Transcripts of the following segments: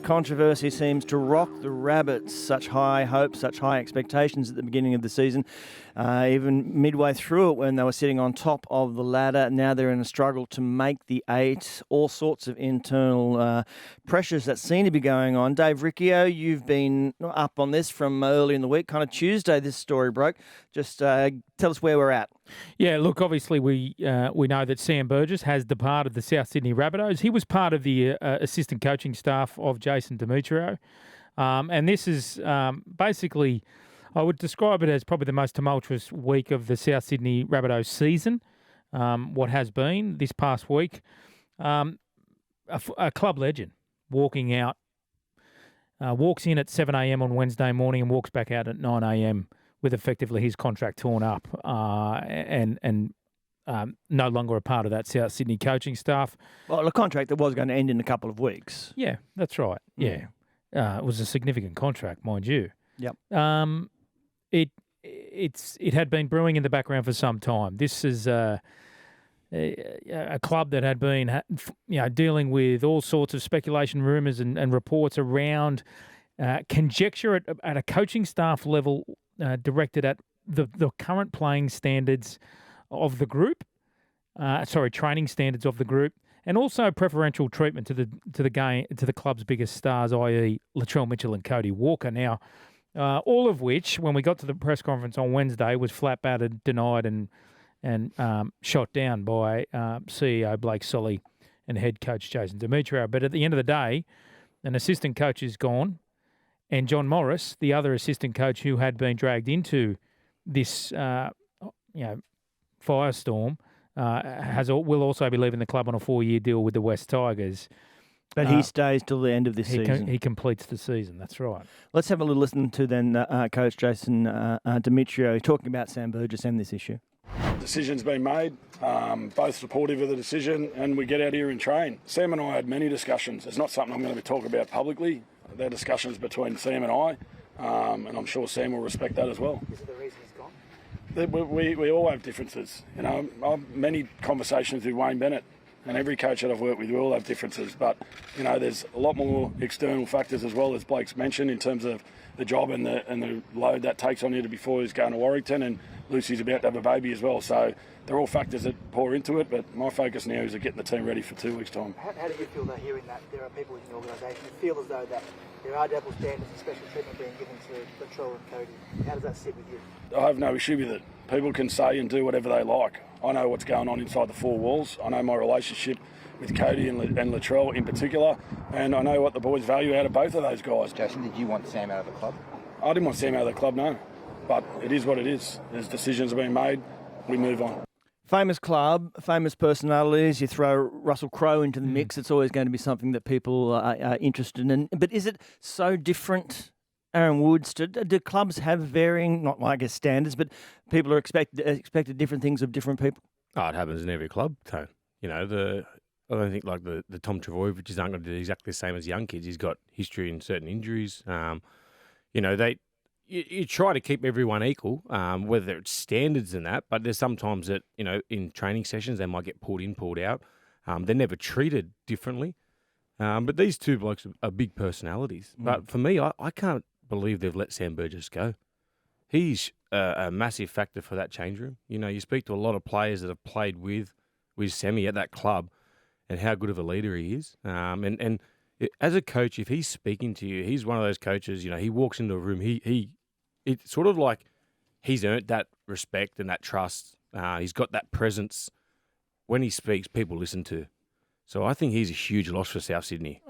controversy seems to rock the Rabbits. Such high hopes, such high expectations at the beginning of the season. Even midway through it when they were sitting on top of the ladder. Now they're in a struggle to make the 8. All sorts of internal pressures that seem to be going on. Dave Riccio, you've been up on this from early in the week, kind of Tuesday this story broke. Just tell us where we're at. Yeah, look, obviously we know that Sam Burgess has departed the South Sydney Rabbitohs. He was part of the assistant coaching staff of Jason Demetrio. And this is basically, I would describe it as probably the most tumultuous week of the South Sydney Rabbitohs season, what has been this past week. A club legend walking out, walks in at 7 a.m. on Wednesday morning and walks back out at 9 a.m. with effectively his contract torn up and no longer a part of that South Sydney coaching staff. Well, a contract that was going to end in a couple of weeks. Yeah, that's right. Yeah. It was a significant contract, mind you. Yep. It had been brewing in the background for some time. This is a club that had been dealing with all sorts of speculation, rumours and reports around conjecture at a coaching staff level directed at the current playing standards of the group, training standards of the group, and also preferential treatment to the club's biggest stars, i.e. Latrell Mitchell and Cody Walker. Now, all of which, when we got to the press conference on Wednesday, was flat battered, denied, and shot down by CEO Blake Solly and head coach Jason Demetrio. But at the end of the day, an assistant coach is gone, and John Morris, the other assistant coach who had been dragged into this firestorm, will also be leaving the club on a 4-year deal with the West Tigers. But he stays till the end of this season. He completes the season, that's right. Let's have a little listen to then Coach Jason Demetrio talking about Sam Burgess and this issue. Decision's been made, both supportive of the decision, and we get out here and train. Sam and I had many discussions. It's not something I'm going to be talking about publicly. They're discussions between Sam and I, and I'm sure Sam will respect that as well. Is it the reason he's gone? We all have differences. I've many conversations with Wayne Bennett, and every coach that I've worked with, we all have differences. But there's a lot more external factors as well, as Blake's mentioned, in terms of the job and the load that takes on you before he's going to Warrington, and Lucy's about to have a baby as well. So they're all factors that pour into it. But my focus now is getting the team ready for 2 weeks' time. How do you feel though, hearing that there are people within the organisation who feel as though that there are double standards and special treatment being given to Latrell and Cody? How does that sit with you? I have no issue with it. People can say and do whatever they like. I know what's going on inside the 4 walls. I know my relationship with Cody and Latrell in particular, and I know what the boys value out of both of those guys. Jason, did you want Sam out of the club? I didn't want Sam out of the club, no. But it is what it is. There's decisions being made. We move on. Famous club, famous personalities. You throw Russell Crowe into the mix, it's always going to be something that people are interested in. But is it so different, Aaron Woods? Do clubs have varying, not I guess standards, but people are expected different things of different people? Oh, it happens in every club, Tone. I don't think like the Tom Trbojevic aren't going to do exactly the same as young kids. He's got history in certain injuries. You try to keep everyone equal, whether it's standards and that, but there's sometimes that, in training sessions, they might get pulled in, pulled out. They're never treated differently. But these two blokes are big personalities. But for me, I can't believe they've let Sam Burgess go. He's a massive factor for that change room. You speak to a lot of players that have played with Sammy at that club and how good of a leader he is. And as a coach, if he's speaking to you, he's one of those coaches, he walks into a room, it's sort of like he's earned that respect and that trust. He's got that presence. When he speaks, people listen to. So I think he's a huge loss for South Sydney.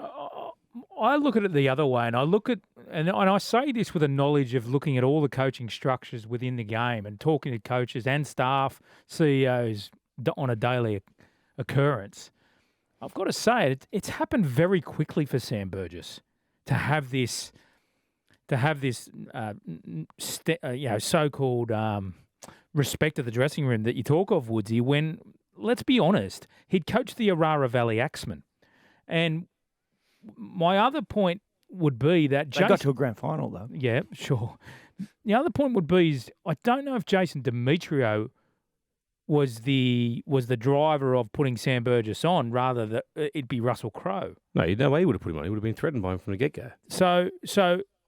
I look at it the other way, and I say this with a knowledge of looking at all the coaching structures within the game and talking to coaches and staff, CEOs on a daily occurrence. I've got to say, it's happened very quickly for Sam Burgess to have this so-called respect of the dressing room that you talk of, Woodsy, when, let's be honest, he'd coached the Orara Valley Axemen. And my other point would be that They got to a grand final, though. Yeah, sure. The other point would be is I don't know if Jason Demetrio was the driver of putting Sam Burgess on, rather than it'd be Russell Crowe. No, no way he would have put him on. He would have been threatened by him from the get-go. So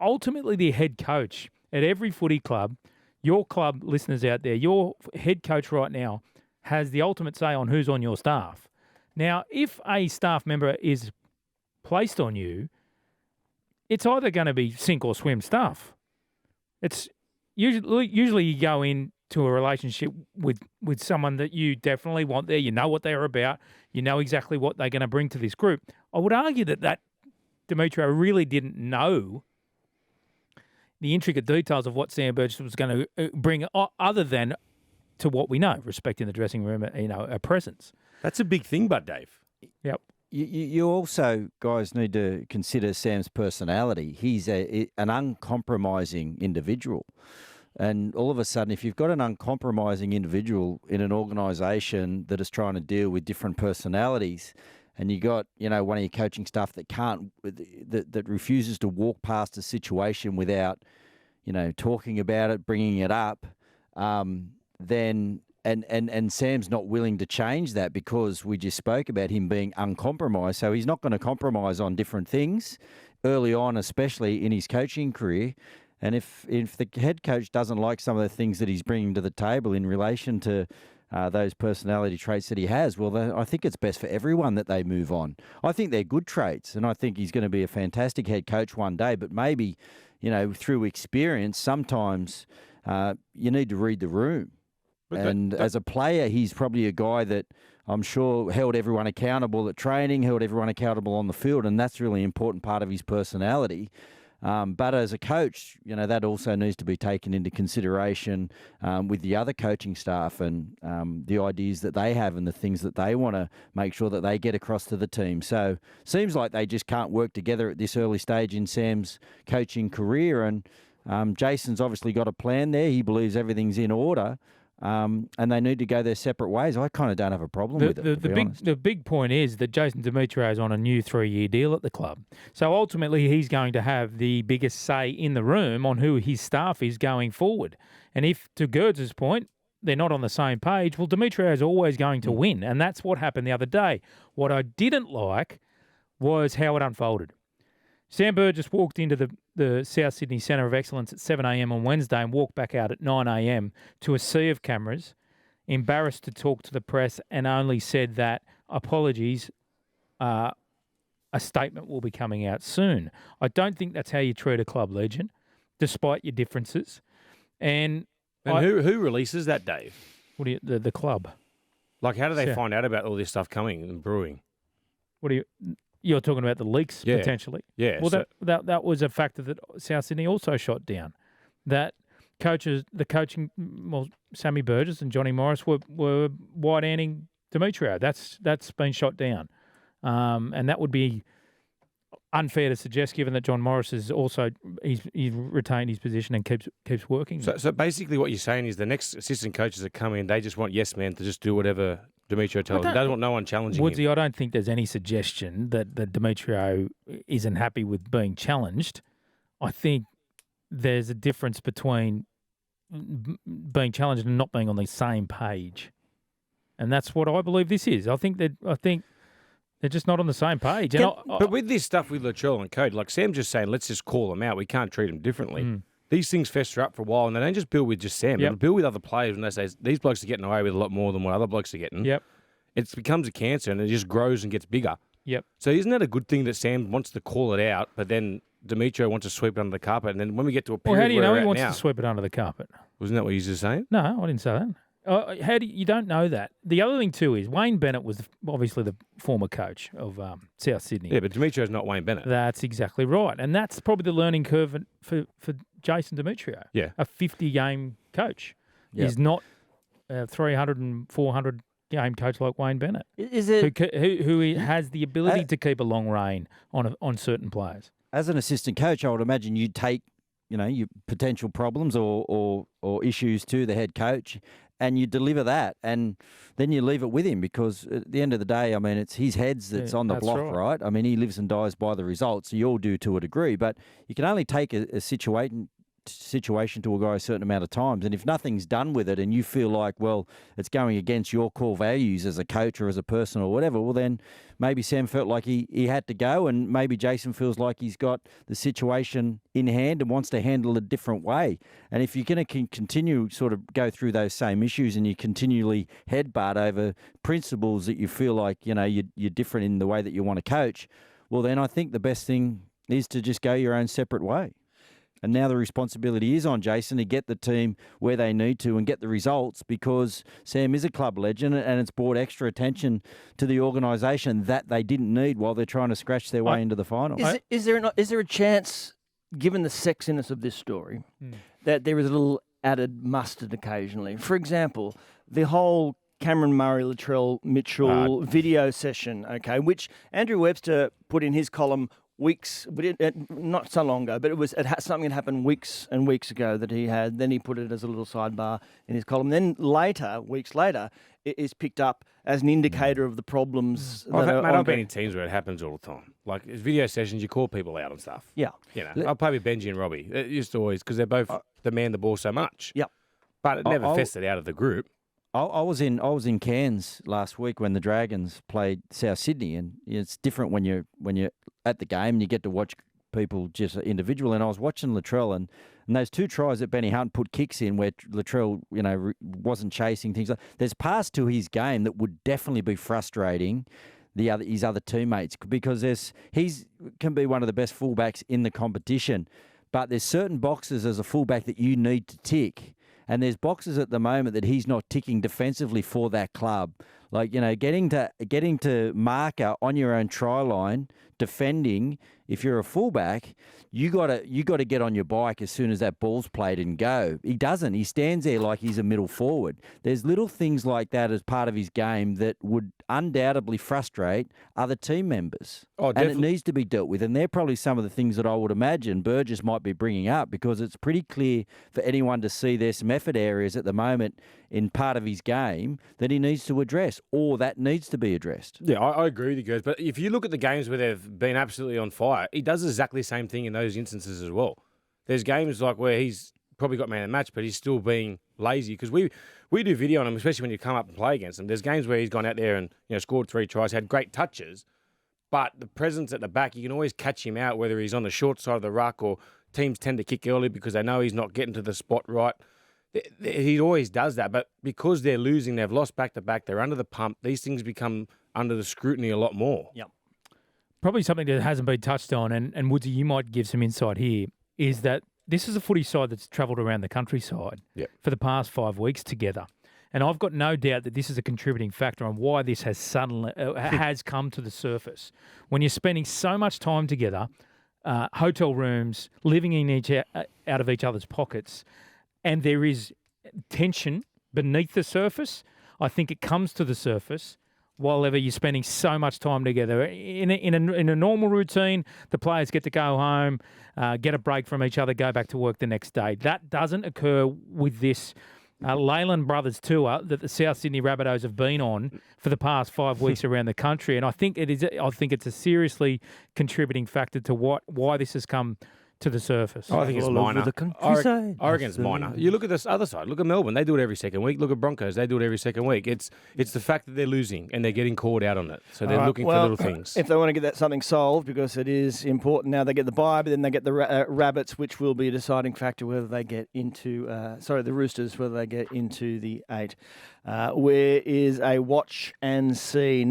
ultimately, the head coach at every footy club, your club listeners out there, your head coach right now has the ultimate say on who's on your staff. Now, if a staff member is placed on you, it's either going to be sink or swim stuff. It's usually you go into a relationship with someone that you definitely want there. You know what they're about. You know exactly what they're going to bring to this group. I would argue that Demetrio really didn't know the intricate details of what Sam Burgess was going to bring, other than to what we know, respecting the dressing room, a presence. That's a big thing, but Dave. Yep. You also, guys, need to consider Sam's personality. He's an uncompromising individual. And all of a sudden, if you've got an uncompromising individual in an organisation that is trying to deal with different personalities, and you got, one of your coaching staff that refuses to walk past a situation without, talking about it, bringing it up, then and Sam's not willing to change that, because we just spoke about him being uncompromised. So he's not going to compromise on different things early on, especially in his coaching career. And if the head coach doesn't like some of the things that he's bringing to the table in relation to those personality traits that he has, well, I think it's best for everyone that they move on. I think they're good traits, and I think he's going to be a fantastic head coach one day. But maybe, through experience, sometimes you need to read the room. And as a player, he's probably a guy that I'm sure held everyone accountable at training, held everyone accountable on the field, and that's really an important part of his personality. But as a coach, that also needs to be taken into consideration with the other coaching staff and the ideas that they have and the things that they want to make sure that they get across to the team. So seems like they just can't work together at this early stage in Sam's coaching career. And Jason's obviously got a plan there. He believes everything's in order. And they need to go their separate ways. I kind of don't have a problem with it, The big point is that Jason Demetrio is on a new 3-year deal at the club. So ultimately, he's going to have the biggest say in the room on who his staff is going forward. And if, to Gerds' point, they're not on the same page, well, Demetrio is always going to win. And that's what happened the other day. What I didn't like was how it unfolded. Sam Burgess walked into the South Sydney Centre of Excellence at 7 a.m. on Wednesday and walked back out at 9 a.m. to a sea of cameras, embarrassed to talk to the press, and only said that, apologies, a statement will be coming out soon. I don't think that's how you treat a club legend, despite your differences. And who releases that, Dave? What do you, the club? Like, how do they find out about all this stuff coming and brewing? You're talking about the leaks, potentially. Yeah. Well, that was a factor that South Sydney also shot down. That Sammy Burgess and Johnny Morris were wide-handing Demetrio. That's been shot down. And that would be unfair to suggest, given that John Morris is also he's retained his position and keeps working. So basically what you're saying is the next assistant coaches that come in, they just want yes men to just do whatever Demetrio tells them. They don't want no one challenging Woodsy, him. I don't think there's any suggestion that Demetrio isn't happy with being challenged. I think there's a difference between being challenged and not being on the same page. And that's what I believe this is. I think they're just not on the same page. But with this stuff with Latrell and Code, like Sam just saying, let's just call them out. We can't treat them differently. These things fester up for a while, and they don't just build with just Sam. They build with other players, and they say, these blokes are getting away with a lot more than what other blokes are getting. Yep. It becomes a cancer, and it just grows and gets bigger. Yep. So isn't that a good thing that Sam wants to call it out, but then Demetrio wants to sweep it under the carpet, and then when we get to a period how do you know he wants now, to sweep it under the carpet? Wasn't that what you were just saying? No, I didn't say that. You don't know that. The other thing too is Wayne Bennett was obviously the former coach of South Sydney. Yeah, but Demetrio's not Wayne Bennett. That's exactly right, and that's probably the learning curve for Jason Demetrio. Yeah, a 50-game coach. He's not a 300 and 400 game coach like Wayne Bennett. Is it who has the ability to keep a long rein on certain players? As an assistant coach, I would imagine you'd take your potential problems or issues to the head coach, and you deliver that, and then you leave it with him, because at the end of the day, I mean, it's his heads that's on the block, right? I mean, he lives and dies by the results. So you all do to a degree, but you can only take a situation situation to a guy a certain amount of times. And if nothing's done with it and you feel like, well, it's going against your core values as a coach or as a person or whatever, well, then maybe Sam felt like he had to go, and maybe Jason feels like he's got the situation in hand and wants to handle it a different way. And if you're going to continue sort of go through those same issues and you continually headbutt over principles that you feel like, you're different in the way that you want to coach, well, then I think the best thing is to just go your own separate way. And now the responsibility is on Jason to get the team where they need to and get the results, because Sam is a club legend and it's brought extra attention to the organisation that they didn't need while they're trying to scratch their way into the final. Is there a chance, given the sexiness of this story, that there is a little added mustard occasionally? For example, the whole Cameron Murray, Latrell Mitchell video session, okay, which Andrew Webster put in his column weeks, not so long ago, but something that happened weeks and weeks ago that he had. Then he put it as a little sidebar in his column. Then weeks later, it is picked up as an indicator of the problems. I've been in teams where it happens all the time. Like video sessions, you call people out and stuff. Yeah. I'll play with Benji and Robbie. It used to always, because they're both demand the ball so much. Yep. But it never festered out of the group. I was in Cairns last week when the Dragons played South Sydney, and it's different when you're at the game and you get to watch people just individual. And I was watching Latrell and those two tries that Benny Hunt put kicks in where Latrell wasn't chasing things. There's parts to his game that would definitely be frustrating his other teammates, because he's can be one of the best fullbacks in the competition, but there's certain boxes as a fullback that you need to tick. And there's boxes at the moment that he's not ticking defensively for that club. Like, getting to marker on your own try line, defending. If you're a fullback, you got to get on your bike as soon as that ball's played and go. He doesn't. He stands there like he's a middle forward. There's little things like that as part of his game that would undoubtedly frustrate other team members. Oh, and it needs to be dealt with. And they're probably some of the things that I would imagine Burgess might be bringing up, because it's pretty clear for anyone to see there's some effort areas at the moment in part of his game that he needs to address, or that needs to be addressed. Yeah, I agree with you guys. But if you look at the games where they've been absolutely on fire, he does exactly the same thing in those instances as well. There's games like where he's probably got man of the match, but he's still being lazy, because we do video on him, especially when you come up and play against him. There's games where he's gone out there and scored 3 tries, had great touches, but the presence at the back, you can always catch him out, whether he's on the short side of the ruck or teams tend to kick early because they know he's not getting to the spot right. He always does that, but because they're losing, they've lost back-to-back, they're under the pump, these things become under the scrutiny a lot more. Yep. Probably something that hasn't been touched on, and Woodsy, you might give some insight here, is that this is a footy side that's travelled around the countryside for the past 5 weeks together. And I've got no doubt that this is a contributing factor on why this has suddenly has come to the surface. When you're spending so much time together, hotel rooms, living in out of each other's pockets, and there is tension beneath the surface, I think it comes to the surface while ever you're spending so much time together. In a normal routine, the players get to go home, get a break from each other, go back to work the next day. That doesn't occur with this Leyland Brothers tour that the South Sydney Rabbitohs have been on for the past 5 weeks around the country, and I think it's a seriously contributing factor to why this has come to the surface. I think it's minor. I reckon it's minor. You look at this other side. Look at Melbourne. They do it every second week. Look at Broncos. They do it every second week. It's the fact that they're losing and they're getting called out on it. So they're looking for little things. If they want to get that something solved, because it is important now, they get the bye, but then they get the Rabbits, which will be a deciding factor whether they get into, the Roosters, whether they get into the 8. Where is a watch and see.